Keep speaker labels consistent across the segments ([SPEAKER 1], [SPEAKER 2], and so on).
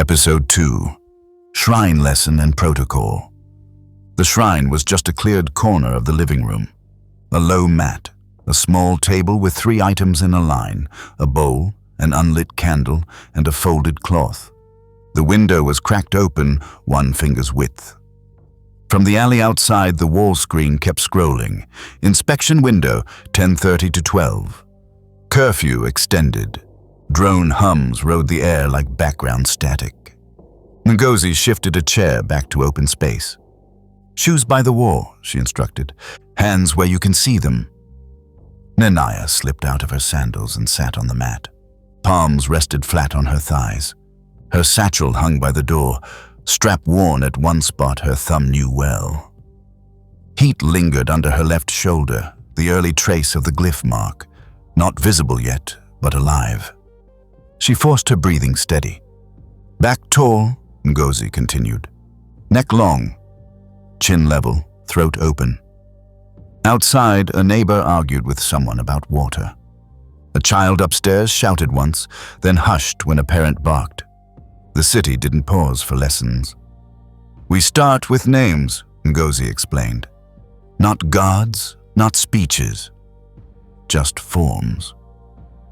[SPEAKER 1] Episode 2. Shrine Lesson and Protocol. The shrine was just a cleared corner of the living room. A low mat, a small table with 3 items in a line, a bowl, an unlit candle, and a folded cloth. The window was cracked open 1 finger's width. From the alley outside, the wall screen kept scrolling. Inspection window, 10:30 to 12. Curfew extended. Drone hums rode the air like background static. Ngozi shifted a chair back to open space. "Shoes by the wall," she instructed. "Hands where you can see them." Nnennaya slipped out of her sandals and sat on the mat. Palms rested flat on her thighs. Her satchel hung by the door, strap worn at one spot her thumb knew well. Heat lingered under her left shoulder, the early trace of the glyph mark, not visible yet, but alive. She forced her breathing steady. "Back tall," Ngozi continued. "Neck long. Chin level, throat open." Outside, a neighbor argued with someone about water. A child upstairs shouted once, then hushed when a parent barked. The city didn't pause for lessons. "We start with names," Ngozi explained. "Not gods, not speeches. Just forms.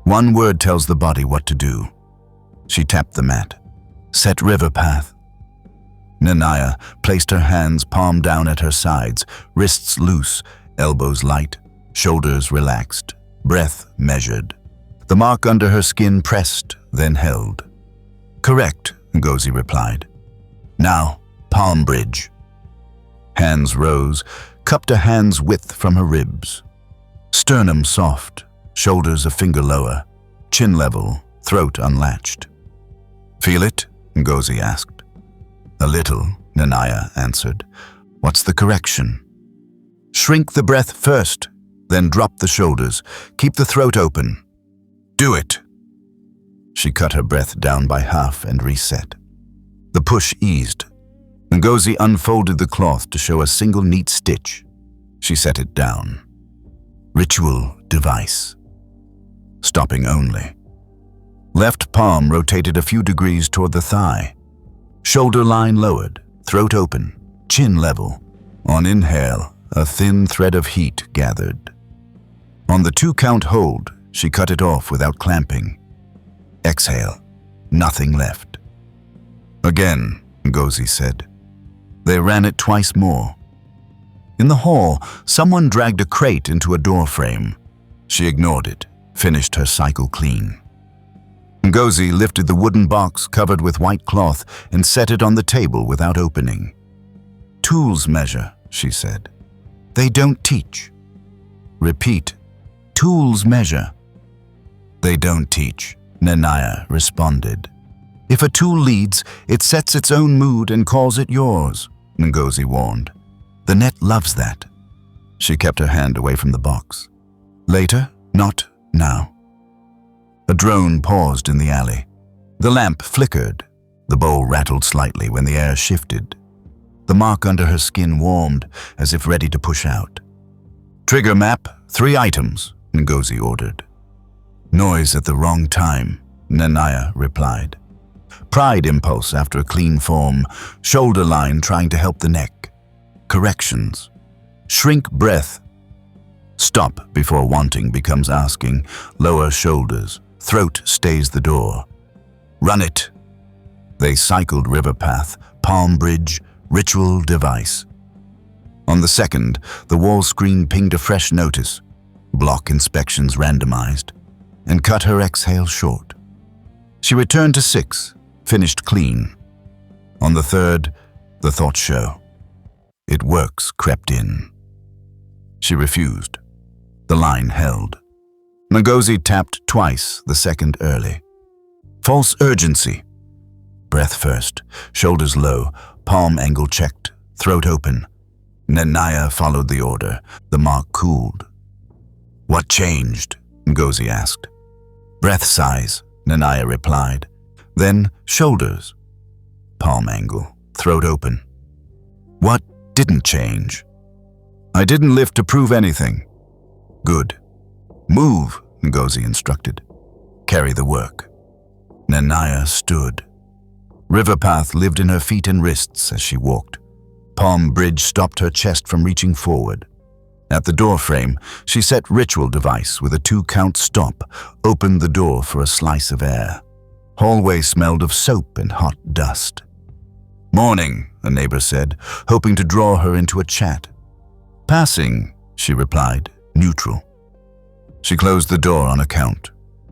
[SPEAKER 1] 1 word tells the body what to do." She tapped the mat. "Set river path." Nnennaya placed her hands palm down at her sides, wrists loose, elbows light, shoulders relaxed, breath measured. The mark under her skin pressed, then held. "Correct," Ngozi replied. "Now, palm bridge." Hands rose, cupped a hand's width from her ribs. Sternum soft, shoulders a finger lower, chin level, throat unlatched. "Feel it?" Ngozi asked. "A little," Nnennaya answered. "What's the correction?" "Shrink the breath first, then drop the shoulders. Keep the throat open." "Do it." She cut her breath down by half and reset. The push eased. Ngozi unfolded the cloth to show a single neat stitch. She set it down. Ritual device. Stopping only. Left palm rotated a few degrees toward the thigh. Shoulder line lowered, throat open, chin level. On inhale, a thin thread of heat gathered. On the 2-count hold, she cut it off without clamping. Exhale, nothing left. "Again," Ngozi said. They ran it twice more. In the hall, someone dragged a crate into a door frame. She ignored it, finished her cycle clean. Ngozi lifted the wooden box covered with white cloth and set it on the table without opening. "Tools measure," she said. "They don't teach." "Repeat. Tools measure." "They don't teach," Nnennaya responded. "If a tool leads, it sets its own mood and calls it yours," Ngozi warned. "The net loves that." She kept her hand away from the box. "Later, not now." A drone paused in the alley. The lamp flickered. The bowl rattled slightly when the air shifted. The mark under her skin warmed, as if ready to push out. "Trigger map, 3 items," Ngozi ordered. "Noise at the wrong time," Nnennaya replied. Pride impulse after a clean form, shoulder line trying to help the neck. Corrections. Shrink breath. Stop before wanting becomes asking, lower shoulders, throat stays the door. Run it. They cycled river path, palm bridge, ritual device. On the 2nd, the wall screen pinged a fresh notice, block inspections randomized, and cut her exhale short. She returned to 6, finished clean. On the 3rd, the thought show. It works crept in. She refused. The line held. Ngozi tapped twice, the 2nd early. False urgency. Breath first, shoulders low, palm angle checked, throat open. Nnennaya followed the order. The mark cooled. "What changed?" Ngozi asked. "Breath size," Nnennaya replied. Then shoulders. Palm angle, throat open. "What didn't change?" "I didn't lift to prove anything." "Good. Move," Ngozi instructed. "Carry the work." Nnennaya stood. River path lived in her feet and wrists as she walked. Palm bridge stopped her chest from reaching forward. At the door frame, she set ritual device with a 2-count stop, opened the door for a slice of air. Hallway smelled of soap and hot dust. "Morning," a neighbor said, hoping to draw her into a chat. "Passing," she replied, neutral. She closed the door on a count.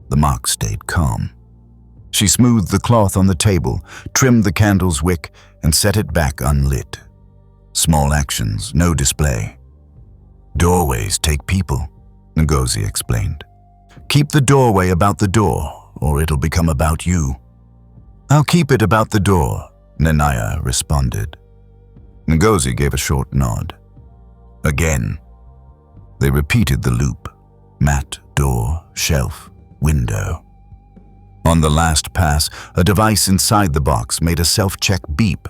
[SPEAKER 1] The mark stayed calm. She smoothed the cloth on the table, trimmed the candle's wick, and set it back unlit. Small actions, no display. "Doorways take people," Ngozi explained. "Keep the doorway about the door, or it'll become about you." "I'll keep it about the door," Nnennaya responded. Ngozi gave a short nod. Again. They repeated the loop. Mat, door, shelf, window. On the last pass, a device inside the box made a self-check beep,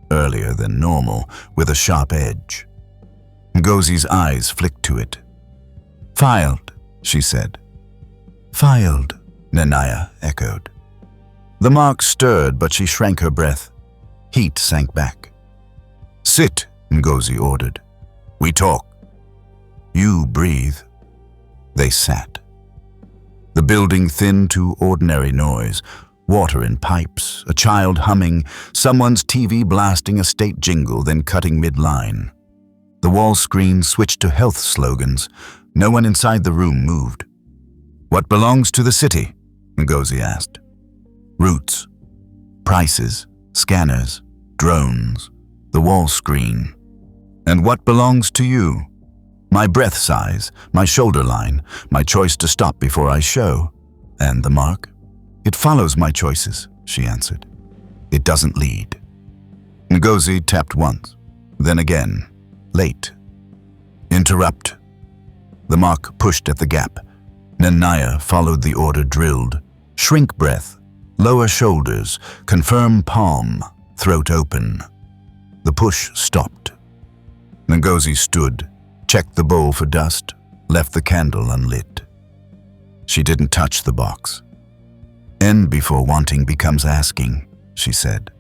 [SPEAKER 1] earlier than normal, with a sharp edge. Ngozi's eyes flicked to it. "Filed," she said. "Filed," Nnennaya echoed. The mark stirred, but she shrank her breath. Heat sank back. "Sit," Ngozi ordered. "We talk." "You breathe." They sat. The building thinned to ordinary noise. Water in pipes, a child humming, someone's TV blasting a state jingle, then cutting mid-line. The wall screen switched to health slogans. No one inside the room moved. "What belongs to the city?" Ngozi asked. "Routes, prices, scanners, drones, the wall screen. And what belongs to you?" "My breath size, my shoulder line, my choice to stop before I show." "And the mark?" "It follows my choices," she answered. "It doesn't lead." Ngozi tapped once, then again. Late. "Interrupt." The mark pushed at the gap. Nnennaya followed the order drilled. Shrink breath, lower shoulders, confirm palm, throat open. The push stopped. Ngozi stood, checked the bowl for dust, left the candle unlit. She didn't touch the box. "End before wanting becomes asking," she said.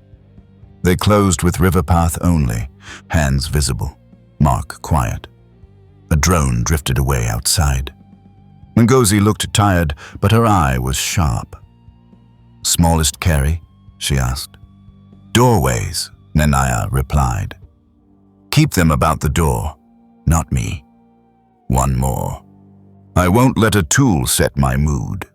[SPEAKER 1] They closed with river path only, hands visible, mark quiet. A drone drifted away outside. Ngozi looked tired, but her eye was sharp. "Smallest carry?" she asked. "Doorways," Nnennaya replied. "Keep them about the door, not me." One more. "I won't let a tool set my mood."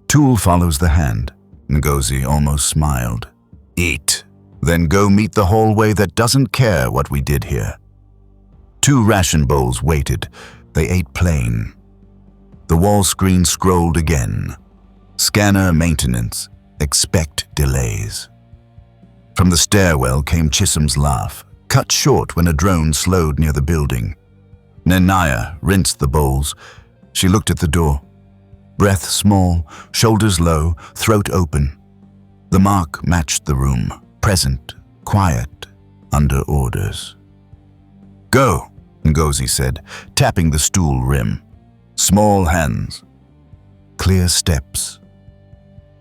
[SPEAKER 1] "Tool follows the hand," Ngozi almost smiled. "Eat, then go meet the hallway that doesn't care what we did here." 2 ration bowls waited. They ate plain. The wall screen scrolled again. "Scanner maintenance. Expect delays." From the stairwell came Chisholm's laugh, cut short when a drone slowed near the building. Nnennaya rinsed the bowls. She looked at the door. Breath small, shoulders low, throat open. The mark matched the room, present, quiet, under orders. "Go," Ngozi said, tapping the stool rim. Small hands. Clear steps.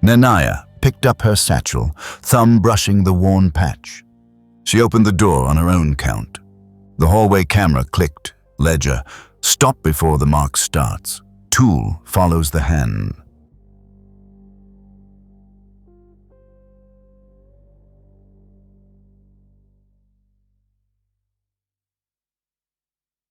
[SPEAKER 1] Nnennaya picked up her satchel, thumb brushing the worn patch. She opened the door on her own count. The hallway camera clicked. Ledger. Stop before the mark starts. Tool follows the hand.